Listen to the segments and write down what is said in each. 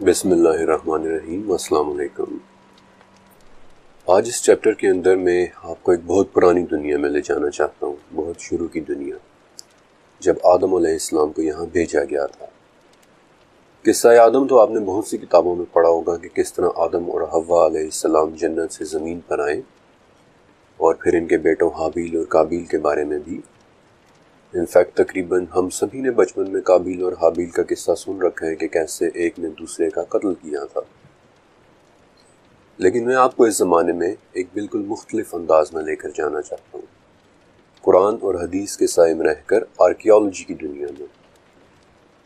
بسم اللہ الرحمن الرحیم۔ السلام علیکم۔ آج اس چیپٹر کے اندر میں آپ کو ایک بہت پرانی دنیا میں لے جانا چاہتا ہوں، بہت شروع کی دنیا، جب آدم علیہ السلام کو یہاں بھیجا گیا تھا۔ قصہ آدم تو آپ نے بہت سی کتابوں میں پڑھا ہوگا کہ کس طرح آدم اور حوا علیہ السلام جنت سے زمین پر آئے، اور پھر ان کے بیٹوں حابیل اور قابیل کے بارے میں بھی۔ انفیکٹ تقریباً ہم سبھی نے بچپن میں قابیل اور حابیل کا قصہ سن رکھا ہے کہ کیسے ایک نے دوسرے کا قتل کیا تھا۔ لیکن میں آپ کو اس زمانے میں ایک بالکل مختلف انداز میں لے کر جانا چاہتا ہوں، قرآن اور حدیث کے سائے میں رہ کر آرکیالوجی کی دنیا میں۔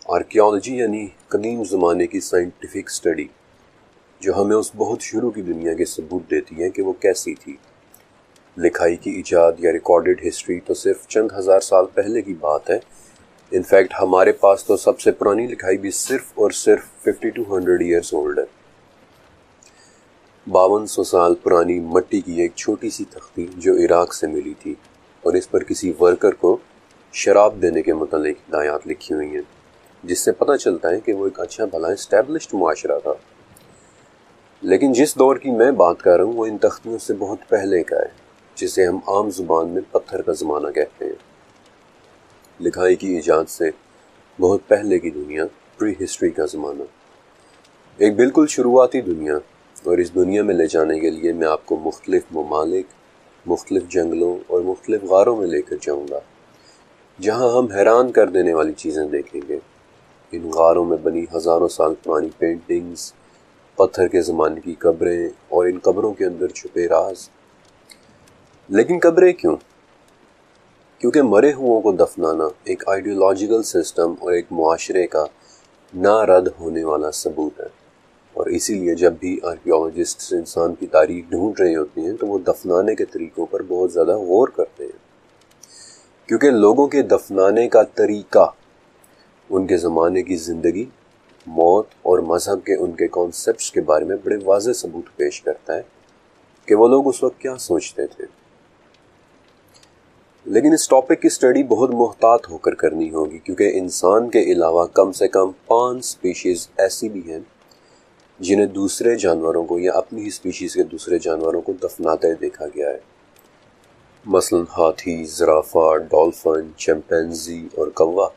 آرکیالوجی یعنی قدیم زمانے کی سائنٹیفک سٹڈی، جو ہمیں اس بہت شروع کی دنیا کے ثبوت دیتی ہے کہ وہ کیسی تھی۔ لکھائی کی ایجاد یا ریکارڈڈ ہسٹری تو صرف چند ہزار سال پہلے کی بات ہے۔ انفیکٹ ہمارے پاس تو سب سے پرانی لکھائی بھی صرف اور صرف 5200 ایئرز اولڈ ہے۔ 5200 سال پرانی مٹی کی ایک چھوٹی سی تختی جو عراق سے ملی تھی، اور اس پر کسی ورکر کو شراب دینے کے متعلق ہدایات لکھی ہوئی ہیں، جس سے پتہ چلتا ہے کہ وہ ایک اچھا بھلا اسٹیبلشڈ معاشرہ تھا۔ لیکن جس دور کی میں بات کر رہا ہوں وہ ان تختیوں سے بہت پہلے کا ہے، جسے ہم عام زبان میں پتھر کا زمانہ کہتے ہیں۔ لکھائی کی ایجاد سے بہت پہلے کی دنیا، پری ہسٹری کا زمانہ، ایک بالکل شروعاتی دنیا۔ اور اس دنیا میں لے جانے کے لیے میں آپ کو مختلف ممالک، مختلف جنگلوں اور مختلف غاروں میں لے کر جاؤں گا، جہاں ہم حیران کر دینے والی چیزیں دیکھیں گے۔ ان غاروں میں بنی ہزاروں سال پرانی پینٹنگز، پتھر کے زمانے کی قبریں، اور ان قبروں کے اندر چھپے راز۔ لیکن قبریں کیوں؟ کیونکہ مرے ہوں کو دفنانا ایک آئیڈیولوجیکل سسٹم اور ایک معاشرے کا نہ رد ہونے والا ثبوت ہے، اور اسی لیے جب بھی آرکیالوجسٹس انسان کی تاریخ ڈھونڈ رہے ہوتے ہیں تو وہ دفنانے کے طریقوں پر بہت زیادہ غور کرتے ہیں، کیونکہ لوگوں کے دفنانے کا طریقہ ان کے زمانے کی زندگی، موت اور مذہب کے ان کے کانسیپٹس کے بارے میں بڑے واضح ثبوت پیش کرتا ہے کہ وہ لوگ اس وقت کیا سوچتے تھے۔ لیکن اس ٹاپک کی سٹڈی بہت محتاط ہو کر کرنی ہوگی، کیونکہ انسان کے علاوہ کم سے کم 5 سپیشیز ایسی بھی ہیں جنہیں دوسرے جانوروں کو یا اپنی ہی سپیشیز کے دوسرے جانوروں کو دفناتے دیکھا گیا ہے۔ مثلا ہاتھی، زرافہ، ڈولفن، چمپینزی اور کوا۔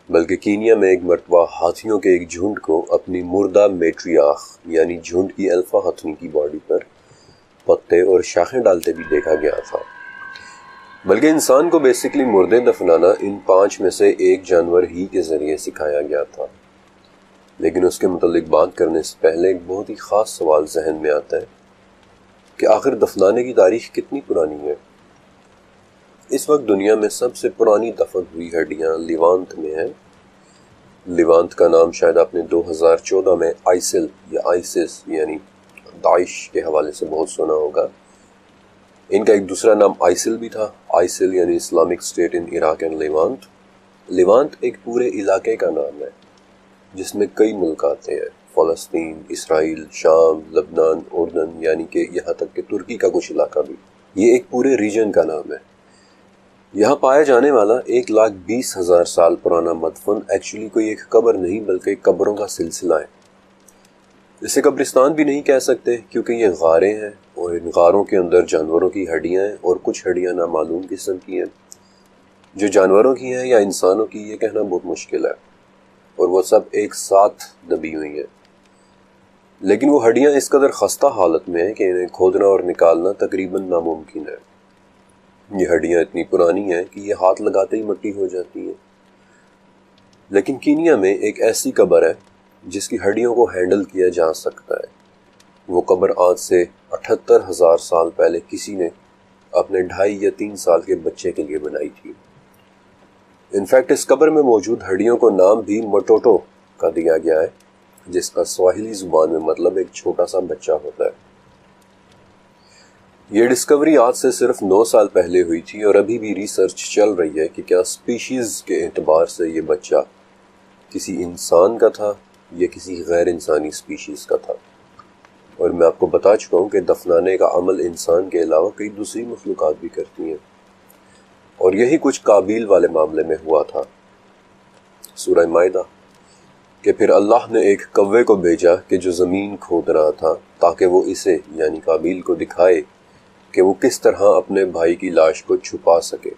بلکہ کینیا میں ایک مرتبہ ہاتھیوں کے ایک جھنڈ کو اپنی مردہ میٹریاخ یعنی جھنڈ کی الفا ہتھنی کی باڈی پر پتے اور شاخیں ڈالتے بھی دیکھا گیا تھا۔ بلکہ انسان کو بیسکلی مردے دفنانا ان 5 میں سے ایک جانور ہی کے ذریعے سکھایا گیا تھا۔ لیکن اس کے متعلق بات کرنے سے پہلے ایک بہت ہی خاص سوال ذہن میں آتا ہے کہ آخر دفنانے کی تاریخ کتنی پرانی ہے؟ اس وقت دنیا میں سب سے پرانی دفن ہوئی ہڈیاں لیوانت میں ہیں۔ لیوانت کا نام شاید آپ نے 2014 میں آئسل یا آئسس یعنی داعش کے حوالے سے بہت سنا ہوگا۔ ان کا ایک دوسرا نام آئسل بھی تھا، آئسل یعنی Islamic State in Iraq and Levant. Levant ایک پورے علاقے کا نام ہے جس میں کئی ملک آتے ہیں، فلسطین، اسرائیل، شام، لبنان، اردن، یعنی کہ یہاں تک کہ ترکی کا کچھ علاقہ بھی۔ یہ ایک پورے ریجن کا نام ہے۔ یہاں پایا جانے والا 1,20,000 سال پرانا مدفن ایکچولی کوئی ایک قبر نہیں بلکہ قبروں کا سلسلہ ہے۔ اسے قبرستان بھی نہیں کہہ سکتے کیونکہ یہ غاریں ہیں، اور ان غاروں کے اندر جانوروں کی ہڈیاں ہیں، اور کچھ ہڈیاں نامعلوم قسم کی ہیں۔ جو جانوروں کی ہیں یا انسانوں کی یہ کہنا بہت مشکل ہے، اور وہ سب ایک ساتھ دبی ہوئی ہیں۔ لیکن وہ ہڈیاں اس قدر خستہ حالت میں ہیں کہ انہیں کھودنا اور نکالنا تقریباً ناممکن ہے۔ یہ ہڈیاں اتنی پرانی ہیں کہ یہ ہاتھ لگاتے ہی مٹی ہو جاتی ہیں۔ لیکن کینیا میں ایک ایسی قبر ہے جس کی ہڈیوں کو ہینڈل کیا جا سکتا ہے۔ وہ قبر آج سے 78,000 سال پہلے کسی نے اپنے 2.5 یا 3 سال کے بچے کے لیے بنائی تھی۔ انفیکٹ اس قبر میں موجود ہڈیوں کو نام بھی مٹوٹو کا دیا گیا ہے، جس کا سواحلی زبان میں مطلب ایک چھوٹا سا بچہ ہوتا ہے۔ یہ ڈسکوری آج سے صرف 9 سال پہلے ہوئی تھی، اور ابھی بھی ریسرچ چل رہی ہے کہ کیا سپیشیز کے اعتبار سے یہ بچہ کسی انسان کا تھا یا کسی غیر انسانی سپیشیز کا تھا۔ اور میں آپ کو بتا چکا ہوں کہ دفنانے کا عمل انسان کے علاوہ کئی دوسری مخلوقات بھی کرتی ہیں، اور یہی کچھ قابیل والے معاملے میں ہوا تھا۔ سورہ مائدہ کہ پھر اللہ نے ایک کوے کو بھیجا کہ جو زمین کھود رہا تھا تاکہ وہ اسے یعنی قابیل کو دکھائے کہ وہ کس طرح اپنے بھائی کی لاش کو چھپا سکے۔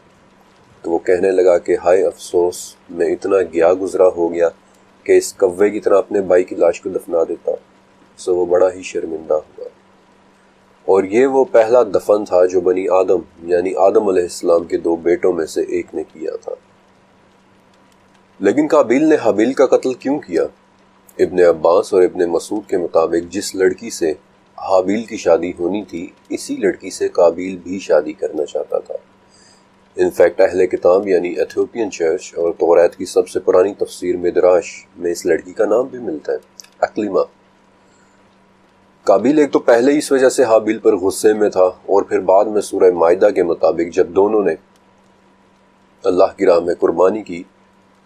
تو وہ کہنے لگا کہ ہائے افسوس، میں اتنا گیا گزرا ہو گیا کہ اس کوے کی طرح اپنے بھائی کی لاش کو دفنا دیتا۔ سو وہ بڑا ہی شرمندہ ہوا۔ اور یہ وہ پہلا دفن تھا جو بنی آدم یعنی آدم علیہ السلام کے 2 بیٹوں میں سے ایک نے کیا تھا۔ لیکن قابیل نے حابیل کا قتل کیوں کیا؟ ابن عباس اور ابن مسعود کے مطابق جس لڑکی سے حابیل کی شادی ہونی تھی، اسی لڑکی سے قابیل بھی شادی کرنا چاہتا تھا۔ انفیکٹ اہل کتاب یعنی ایتھیوپین چرچ اور توریت کی سب سے پرانی تفسیر مدراش میں اس لڑکی کا نام بھی ملتا ہے، اقلیمہ۔ قابیل ایک تو پہلے اس وجہ سے حابیل پر غصے میں تھا، اور پھر بعد میں سورہ مائدہ کے مطابق جب دونوں نے اللہ کی راہ میں قربانی کی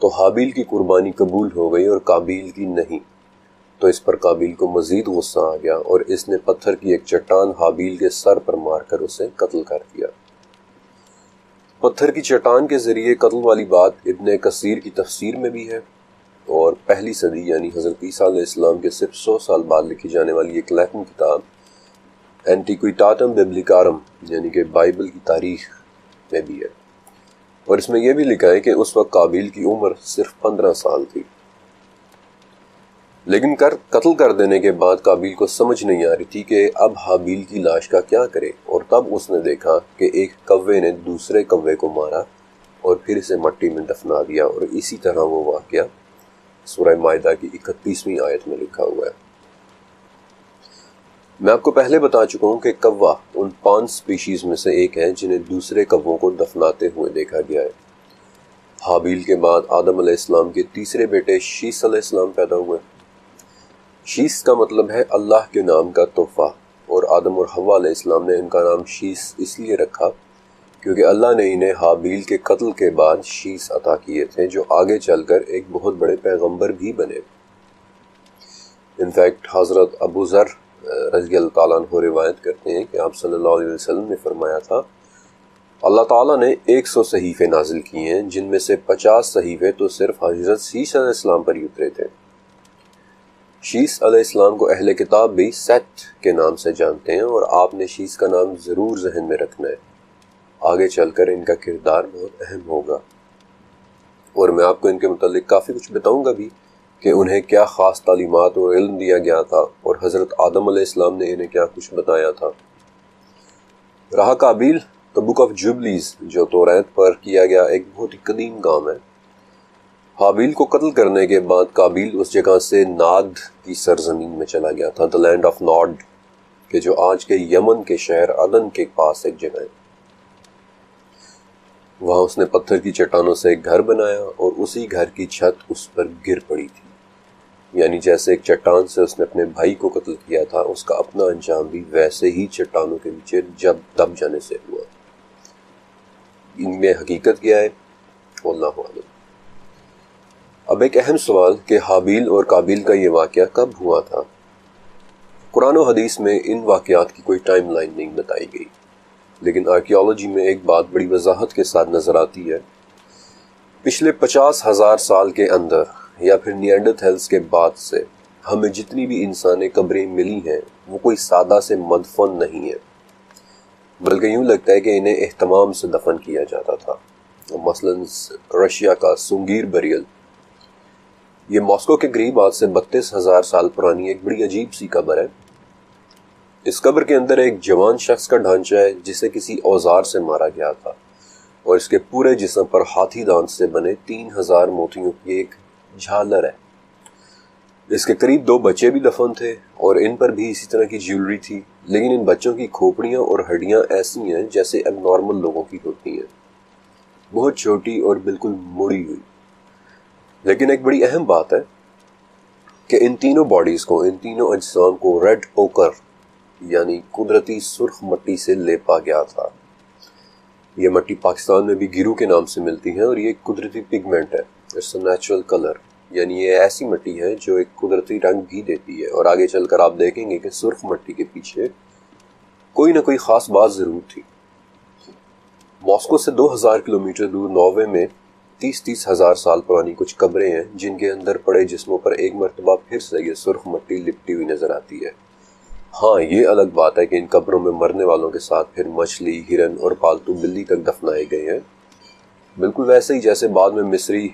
تو حابیل کی قربانی قبول ہو گئی اور قابیل کی نہیں۔ تو اس پر قابیل کو مزید غصہ آ گیا اور اس نے پتھر کی ایک چٹان حابیل کے سر پر مار کر اسے قتل کر دیا۔ پتھر کی چٹان کے ذریعے قتل والی بات ابن کثیر کی تفسیر میں بھی ہے، اور پہلی صدی یعنی حضرت عیسیٰ علیہ السلام کے صرف 100 سال بعد لکھی جانے والی ایک لیٹن کتاب اینٹیکویٹاتم بیبلیکارم یعنی کہ بائبل کی تاریخ میں بھی ہے، اور اس میں یہ بھی لکھا ہے کہ اس وقت قابیل کی عمر صرف 15 سال تھی۔ لیکن قتل کر دینے کے بعد قابیل کو سمجھ نہیں آ رہی تھی کہ اب حابیل کی لاش کا کیا کرے، اور تب اس نے دیکھا کہ ایک کوے نے دوسرے کوے کو مارا اور پھر اسے مٹی میں دفنا دیا، اور اسی طرح وہ واقعہ سورہ مائدہ کی 31ویں آیت میں لکھا ہوا ہے۔ میں آپ کو پہلے بتا چکا ہوں کہ کوا ان 5 سپیشیز میں سے ایک ہے جنہیں دوسرے کووں کو دفناتے ہوئے دیکھا گیا ہے۔ حابیل کے بعد آدم علیہ السلام کے تیسرے بیٹے شیس علیہ السلام پیدا ہوئے۔ شیس کا مطلب ہے اللہ کے نام کا تحفہ، اور آدم اور حوا علیہ السلام نے ان کا نام شیس اس لیے رکھا کیونکہ اللہ نے انہیں حابیل کے قتل کے بعد شیس عطا کیے تھے، جو آگے چل کر ایک بہت بڑے پیغمبر بھی بنے۔ انفیکٹ حضرت ابو ذر رضی اللہ تعالیٰ عنہ روایت کرتے ہیں کہ آپ صلی اللہ علیہ وسلم نے فرمایا تھا، اللہ تعالیٰ نے 100 صحیفے نازل کیے ہیں، جن میں سے 50 صحیفے تو صرف حضرت شیس علیہ السلام پر ہی اترے تھے۔ شیس علیہ السلام کو اہل کتاب بھی سیت کے نام سے جانتے ہیں، اور آپ نے شیس کا نام ضرور ذہن میں رکھنا ہے، آگے چل کر ان کا کردار بہت اہم ہوگا، اور میں آپ کو ان کے متعلق کافی کچھ بتاؤں گا بھی کہ انہیں کیا خاص تعلیمات اور علم دیا گیا تھا، اور حضرت آدم علیہ السلام نے انہیں کیا کچھ بتایا تھا۔ رہا قابیل، تو بک آف جوبلیز جو توریت پر کیا گیا ایک بہت ہی قدیم کام ہے۔ حابیل کو قتل کرنے کے بعد قابیل اس جگہ سے ناد کی سرزمین میں چلا گیا تھا، دی لینڈ آف نوڈ، کہ جو آج کے یمن کے شہر عدن کے پاس ایک جگہ ہے۔ وہاں اس نے پتھر کی چٹانوں سے ایک گھر بنایا، اور اسی گھر کی چھت اس پر گر پڑی تھی، یعنی جیسے ایک چٹان سے اس نے اپنے بھائی کو قتل کیا تھا، اس کا اپنا انجام بھی ویسے ہی چٹانوں کے نیچے جب دب جانے سے ہوا۔ ان میں حقیقت کیا ہے، واللہ اعلم۔ اب ایک اہم سوال کہ حابیل اور قابیل کا یہ واقعہ کب ہوا تھا؟ قرآن و حدیث میں ان واقعات کی کوئی ٹائم لائن نہیں بتائی گئی، لیکن آرکیالوجی میں ایک بات بڑی وضاحت کے ساتھ نظر آتی ہے۔ پچھلے 50,000 سال کے اندر یا پھر نیانڈرتھیلز کے بعد سے ہمیں جتنی بھی انسانی قبریں ملی ہیں وہ کوئی سادہ سے مدفن نہیں ہے، بلکہ یوں لگتا ہے کہ انہیں اہتمام سے دفن کیا جاتا تھا۔ مثلاً رشیا کا سنگیر بریل، یہ ماسکو کے قریب آج سے 32,000 سال پرانی ایک بڑی عجیب سی قبر ہے۔ اس قبر کے اندر ایک جوان شخص کا ڈھانچہ ہے جسے کسی اوزار سے مارا گیا تھا، اور اس کے پورے جسم پر ہاتھی دانت سے بنے 3000 موتیوں کی ایک جھالر ہے۔ اس کے قریب 2 بچے بھی دفن تھے، اور ان پر بھی اسی طرح کی جیولری تھی، لیکن ان بچوں کی کھوپڑیاں اور ہڈیاں ایسی ہیں جیسے اب نارمل لوگوں کی ہوتی ہیں، بہت چھوٹی اور بالکل مڑی ہوئی۔ لیکن ایک بڑی اہم بات ہے کہ ان تینوں باڈیز کو، ان تینوں اجسام کو ریڈ اوکر یعنی قدرتی سرخ مٹی سے لیپا گیا تھا۔ یہ مٹی پاکستان میں بھی گیرو کے نام سے ملتی ہے، اور یہ ایک قدرتی پگمنٹ ہے، اٹس اے نیچرل کلر، یعنی یہ ایسی مٹی ہے جو ایک قدرتی رنگ بھی دیتی ہے، اور آگے چل کر آپ دیکھیں گے کہ سرخ مٹی کے پیچھے کوئی نہ کوئی خاص بات ضرور تھی۔ ماسکو سے 2000 کلومیٹر دور ناروے میں 30 ہزار سال پرانی کچھ قبریں ہیں جن کے اندر پڑے جسموں پر ایک مرتبہ پھر سے یہ سرخ مٹی لپٹی ہوئی نظر آتی ہے۔ ہاں، یہ الگ بات ہے کہ ان قبروں میں مرنے والوں کے ساتھ پھر مچھلی، ہرن اور پالتو بلی تک دفنائے گئے ہیں، بالکل ویسے ہی جیسے بعد میں مصری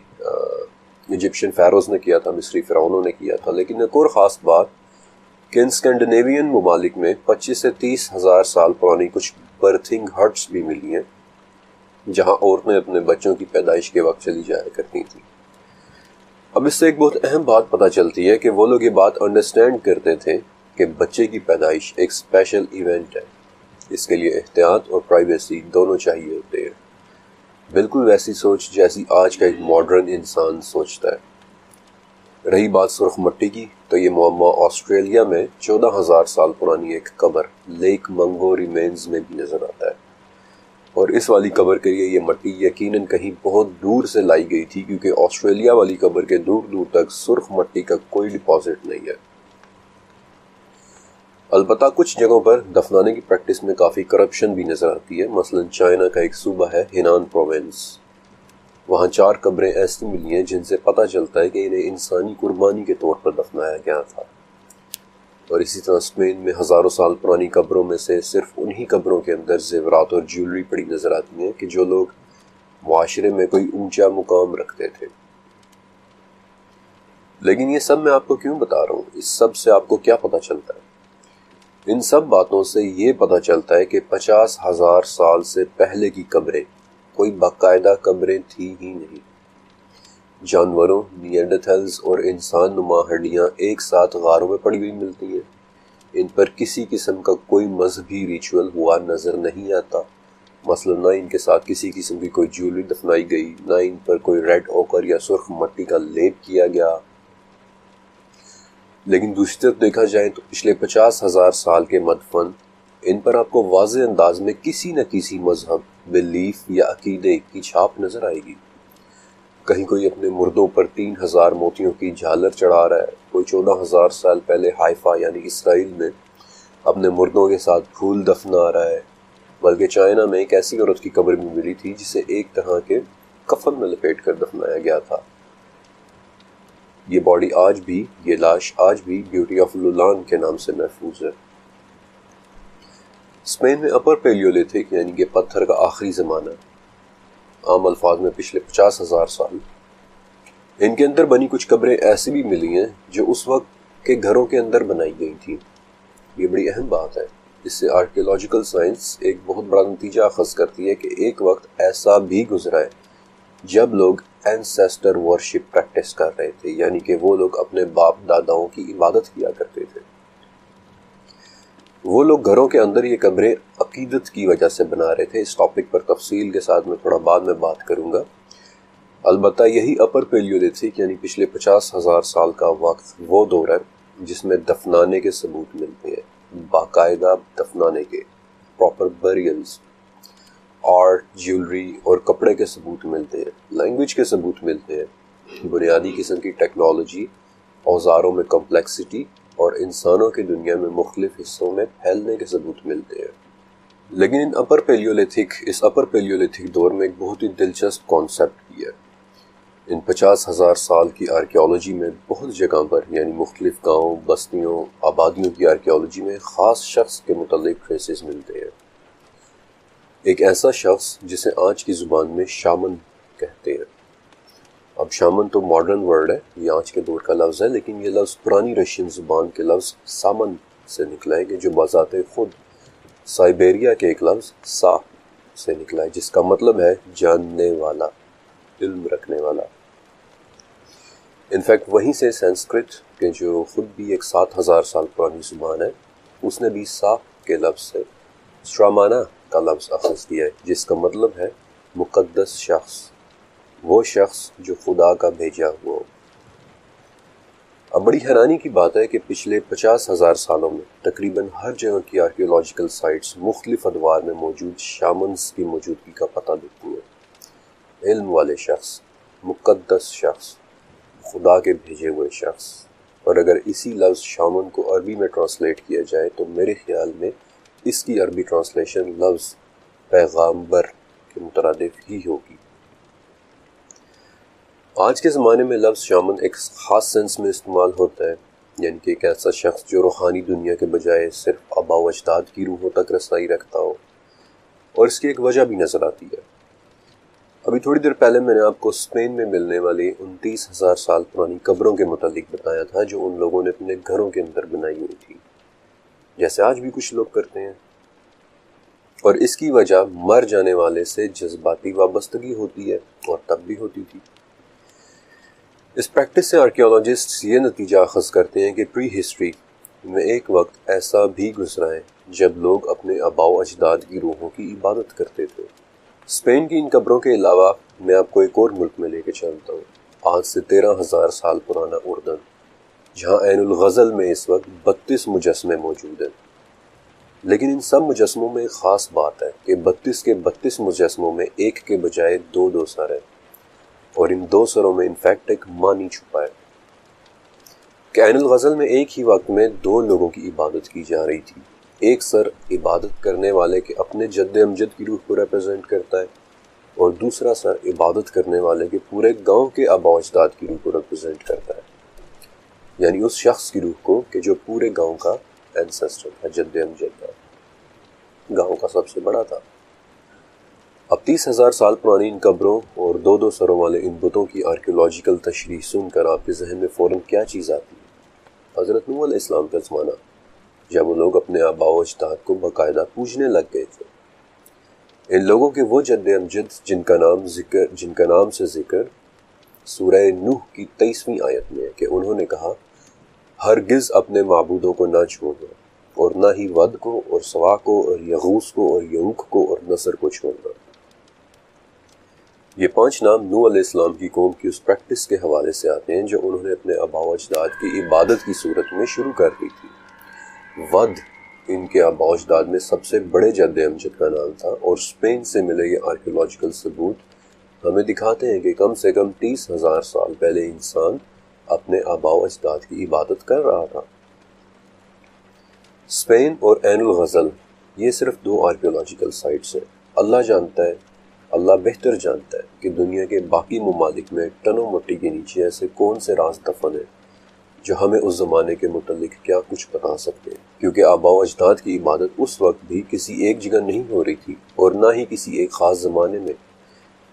ایجپشن فیروز نے کیا تھا، مصری فرعونوں نے کیا تھا۔ لیکن ایک اور خاص بات کہ ان اسکینڈینیوین ممالک میں 25 سے 30 ہزار سال پرانی کچھ برتھنگ ہٹس بھی ملی ہیں جہاں عورتیں اپنے بچوں کی پیدائش کے وقت چلی جایا کرتی تھیں۔ اب اس سے ایک بہت اہم بات پتہ چلتی ہے کہ وہ لوگ یہ بات انڈرسٹینڈ کرتے تھے کہ بچے کی پیدائش ایک اسپیشل ایونٹ ہے، اس کے لیے احتیاط اور پرائیویسی دونوں چاہیے ہوتے ہیں، بالکل ویسی سوچ جیسی آج کا ایک ماڈرن انسان سوچتا ہے۔ رہی بات سرخ مٹی کی، تو یہ معمہ آسٹریلیا میں 14,000 سال پرانی ایک قبر لیک منگو ریمینز میں بھی نظر آتا ہے، اور اس والی قبر کے لیے یہ مٹی یقیناً کہیں بہت دور سے لائی گئی تھی، کیونکہ آسٹریلیا والی قبر کے دور دور تک سرخ مٹی کا کوئی ڈپازٹ نہیں ہے۔ البتہ کچھ جگہوں پر دفنانے کی پریکٹس میں کافی کرپشن بھی نظر آتی ہے، مثلا چائنا کا ایک صوبہ ہے ہینان پروونس، وہاں 4 قبریں ایسی ملی ہیں جن سے پتہ چلتا ہے کہ انہیں انسانی قربانی کے طور پر دفنایا گیا تھا۔ اور اسی طرح اسپین میں ہزاروں سال پرانی قبروں میں سے صرف انہی قبروں کے اندر زیورات اور جیولری پڑی نظر آتی ہیں کہ جو لوگ معاشرے میں کوئی اونچا مقام رکھتے تھے۔ لیکن یہ سب میں آپ کو کیوں بتا رہا ہوں؟ اس سب سے آپ کو کیا پتہ چلتا ہے؟ ان سب باتوں سے یہ پتہ چلتا ہے کہ 50,000 سال سے پہلے کی قبریں کوئی باقاعدہ قبریں تھی ہی نہیں۔ جانوروں، نیانڈرتھلز اور انسان نما ہڈیاں ایک ساتھ غاروں میں پڑی ہوئی ملتی ہیں۔ ان پر کسی قسم کا کوئی مذہبی ریچول ہوا نظر نہیں آتا، مثلا نہ ان کے ساتھ کسی قسم کی کوئی جیولری دفنائی گئی، نہ ان پر کوئی ریڈ اوکر یا سرخ مٹی کا لیپ کیا گیا۔ لیکن دوسری طرف دیکھا جائے تو پچھلے 50,000 سال کے مدفن، ان پر آپ کو واضح انداز میں کسی نہ کسی مذہب، بلیف یا عقیدے کی چھاپ نظر آئے گی۔ کہیں کوئی اپنے مردوں پر 3,000 موتیوں کی جھالر چڑھا رہا ہے، کوئی 14,000 سال پہلے حائفہ یعنی اسرائیل میں اپنے مردوں کے ساتھ پھول دفنا رہا ہے، بلکہ چائنا میں ایک ایسی عورت کی قبر بھی ملی تھی جسے ایک طرح کے کفن میں لپیٹ کر دفنایا گیا تھا۔ یہ باڈی آج بھی، یہ لاش آج بھی بیوٹی آف لولان کے نام سے محفوظ ہے۔ اسپین میں اپر پیلیولتھک یعنی کہ پتھر کا آخری زمانہ، عام الفاظ میں پچھلے 50,000 سال، ان کے اندر بنی کچھ قبریں ایسی بھی ملی ہیں جو اس وقت کے گھروں کے اندر بنائی گئی تھیں۔ یہ بڑی اہم بات ہے۔ اس سے آرکیولوجیکل سائنس ایک بہت بڑا نتیجہ اخذ کرتی ہے کہ ایک وقت ایسا بھی گزرا ہے جب لوگ اینسیسٹر ورشپ پریکٹس کر رہے تھے، یعنی کہ وہ لوگ اپنے باپ داداؤں کی عبادت کیا کرتے تھے۔ وہ لوگ گھروں کے اندر یہ قبریں عقیدت کی وجہ سے بنا رہے تھے۔ اس ٹاپک پر تفصیل کے ساتھ میں تھوڑا بعد میں بات کروں گا۔ البتہ یہی اپر پیلیولتھک یعنی پچھلے 50,000 سال کا وقت وہ دور ہے جس میں دفنانے کے ثبوت ملتے ہیں، باقاعدہ دفنانے کے، پراپر بریلز، آرٹ، جیولری اور کپڑے کے ثبوت ملتے ہیں، لینگویج کے ثبوت ملتے ہیں، بنیادی قسم کی ٹیکنالوجی، اوزاروں میں کمپلیکسٹی اور انسانوں کی دنیا میں مختلف حصوں میں پھیلنے کے ثبوت ملتے ہیں۔ لیکن اس اپر پیلیولتھک دور میں ایک بہت ہی دلچسپ کانسیپٹ بھی ہے۔ ان 50,000 سال کی آرکیالوجی میں بہت جگہ پر یعنی مختلف گاؤں، بستیوں، آبادیوں کی آرکیالوجی میں خاص شخص کے متعلق ٹریسز ملتے ہیں۔ ایک ایسا شخص جسے آج کی زبان میں شامن کہتے ہیں۔ اب شامن تو ماڈرن ورڈ ہے، یہ آج کے دور کا لفظ ہے، لیکن یہ لفظ پرانی رشین زبان کے لفظ سامن سے نکلا ہے کہ جو بذات خود سائبیریا کے ایک لفظ سا سے نکلا ہے، جس کا مطلب ہے جاننے والا، علم رکھنے والا۔ انفیکٹ وہیں سے سنسکرت کے جو خود بھی ایک 7,000 سال پرانی زبان ہے، اس نے بھی سا کے لفظ سے شرامانا کا لفظ اخذ کیا ہے، جس کا مطلب ہے مقدس شخص، وہ شخص جو خدا کا بھیجا ہوا ہو۔ اب بڑی حیرانی کی بات ہے کہ پچھلے 50,000 سالوں میں تقریباً ہر جگہ کی آرکیولوجیکل سائٹس مختلف ادوار میں موجود شامنز کی موجودگی کا پتہ دیتی ہیں۔ علم والے شخص، مقدس شخص، خدا کے بھیجے ہوئے شخص۔ اور اگر اسی لفظ شامن کو عربی میں ٹرانسلیٹ کیا جائے تو میرے خیال میں اس کی عربی ٹرانسلیشن لفظ پیغامبر کے مترادف ہی ہوگی۔ آج کے زمانے میں لفظ شامن ایک خاص سینس میں استعمال ہوتا ہے، یعنی کہ ایک ایسا شخص جو روحانی دنیا کے بجائے صرف آباء و اجداد کی روحوں تک رسائی رکھتا ہو، اور اس کی ایک وجہ بھی نظر آتی ہے۔ ابھی تھوڑی دیر پہلے میں نے آپ کو اسپین میں ملنے والی 29,000 سال پرانی قبروں کے متعلق بتایا تھا جو ان لوگوں نے اپنے گھروں کے اندر بنائی ہوئی تھی، جیسے آج بھی کچھ لوگ کرتے ہیں، اور اس کی وجہ مر جانے والے سے جذباتی وابستگی ہوتی ہے، اور تب بھی ہوتی تھی۔ اس پریکٹس سے آرکیالوجسٹ یہ نتیجہ اخذ کرتے ہیں کہ پری ہسٹری میں ایک وقت ایسا بھی گزرا ہے جب لوگ اپنے آباء و اجداد کی روحوں کی عبادت کرتے تھے۔ اسپین کی ان قبروں کے علاوہ میں آپ کو ایک اور ملک میں لے کے چلتا ہوں، آج سے 13,000 سال پرانا اردن، جہاں عین الغزل میں اس وقت 32 مجسمے موجود ہیں۔ لیکن ان سب مجسموں میں ایک خاص بات ہے کہ 32 کے 32 مجسموں میں ایک کے بجائے دو سر ہیں، اور ان 2 سروں میں انفیکٹ ایک معنی چھپا ہے کہ عین الغزل میں ایک ہی وقت میں 2 لوگوں کی عبادت کی جا رہی تھی۔ ایک سر عبادت کرنے والے کے اپنے جد امجد کی روح کو ریپرزینٹ کرتا ہے، اور دوسرا سر عبادت کرنے والے کے پورے گاؤں کے آباء و اجداد کی روح کو ریپرزینٹ کرتا ہے، یعنی اس شخص کی روح کو کہ جو پورے گاؤں کا اینسسٹر تھا، جد امجد تھا، گاؤں کا سب سے بڑا تھا۔ اب 30,000 سال پرانی ان قبروں اور 2 سروں والے ان بتوں کی آرکیولوجیکل تشریح سن کر آپ کے ذہن میں فوراً کیا چیز آتی ہے؟ حضرت نوح علیہ السلام کا زمانہ، جب وہ لوگ اپنے آباء و اجداد کو باقاعدہ پوجنے لگ گئے تھے۔ ان لوگوں کے وہ جد امجد جن کا نام سے ذکر سورہ نوح کی 23ویں آیت میں ہے کہ انہوں نے کہا، ہرگز اپنے معبودوں کو نہ چھوڑنا، اور نہ ہی ود کو اور سوا کو اور یغوث کو اور یعوق کو اور نصر کو چھوڑنا۔ یہ 5 نام نوح علیہ السلام کی قوم کی اس پریکٹس کے حوالے سے آتے ہیں جو انہوں نے اپنے آباء و اجداد کی عبادت کی صورت میں شروع کر دی تھی۔ ود ان کے آباء و اجداد میں سب سے بڑے جد امجد کا نام تھا، اور اسپین سے ملے یہ آرکیولوجیکل ثبوت ہمیں دکھاتے ہیں کہ کم سے کم 30,000 سال پہلے انسان اپنے آباء و اجداد کی عبادت کر رہا تھا۔ اسپین اور عین الغزل یہ صرف 2 آرکیولوجیکل سائٹس ہیں۔ اللہ جانتا ہے، اللہ بہتر جانتا ہے کہ دنیا کے باقی ممالک میں ٹنوں مٹی کے نیچے ایسے کون سے راز دفن ہیں جو ہمیں اس زمانے کے متعلق کیا کچھ بتا سکتے ہیں، کیونکہ آباء و اجداد کی عبادت اس وقت بھی کسی ایک جگہ نہیں ہو رہی تھی، اور نہ ہی کسی ایک خاص زمانے میں۔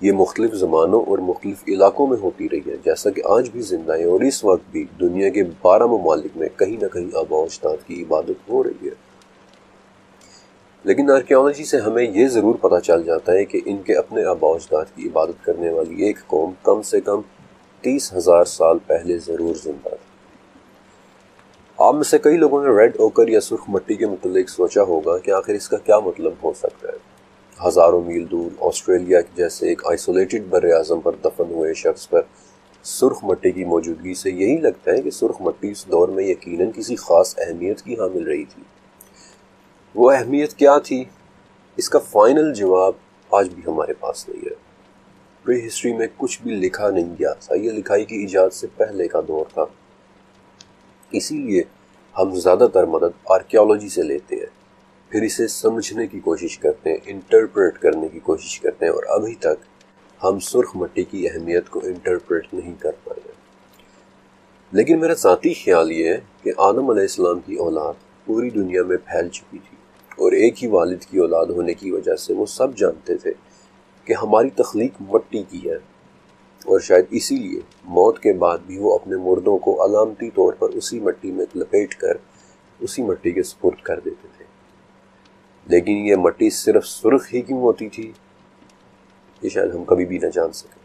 یہ مختلف زمانوں اور مختلف علاقوں میں ہوتی رہی ہے، جیسا کہ آج بھی زندہ ہے، اور اس وقت بھی دنیا کے 12 ممالک میں کہیں نہ کہیں آباء و اجداد کی عبادت ہو رہی ہے۔ لیکن آرکیالوجی سے ہمیں یہ ضرور پتہ چل جاتا ہے کہ ان کے اپنے آباء و اجداد کی عبادت کرنے والی ایک قوم کم سے کم 30,000 سال پہلے ضرور زندہ تھی۔ آپ میں سے کئی لوگوں نے ریڈ اوکر یا سرخ مٹی کے متعلق سوچا ہوگا کہ آخر اس کا کیا مطلب ہو سکتا ہے۔ ہزاروں میل دور آسٹریلیا جیسے ایک آئسولیٹڈ بر اعظم پر دفن ہوئے شخص پر سرخ مٹی کی موجودگی سے یہی لگتا ہے کہ سرخ مٹی اس دور میں یقیناً کسی خاص اہمیت کی حامل رہی تھی۔ وہ اہمیت کیا تھی؟ اس کا فائنل جواب آج بھی ہمارے پاس نہیں ہے۔ پری ہسٹری میں کچھ بھی لکھا نہیں گیا تھا، یہ لکھائی کی ایجاد سے پہلے کا دور تھا، اسی لیے ہم زیادہ تر مدد آرکیالوجی سے لیتے ہیں، پھر اسے سمجھنے کی کوشش کرتے ہیں، انٹرپریٹ کرنے کی کوشش کرتے ہیں، اور ابھی تک ہم سرخ مٹی کی اہمیت کو انٹرپریٹ نہیں کر پائے ہیں۔ لیکن میرا ذاتی خیال یہ ہے کہ آدم علیہ السلام کی اولاد پوری دنیا میں پھیل چکی تھی، اور ایک ہی والد کی اولاد ہونے کی وجہ سے وہ سب جانتے تھے کہ ہماری تخلیق مٹی کی ہے، اور شاید اسی لیے موت کے بعد بھی وہ اپنے مردوں کو علامتی طور پر اسی مٹی میں لپیٹ کر اسی مٹی کے سپرد کر دیتے تھے۔ لیکن یہ مٹی صرف سرخ ہی کیوں ہوتی تھی، یہ شاید ہم کبھی بھی نہ جان سکیں۔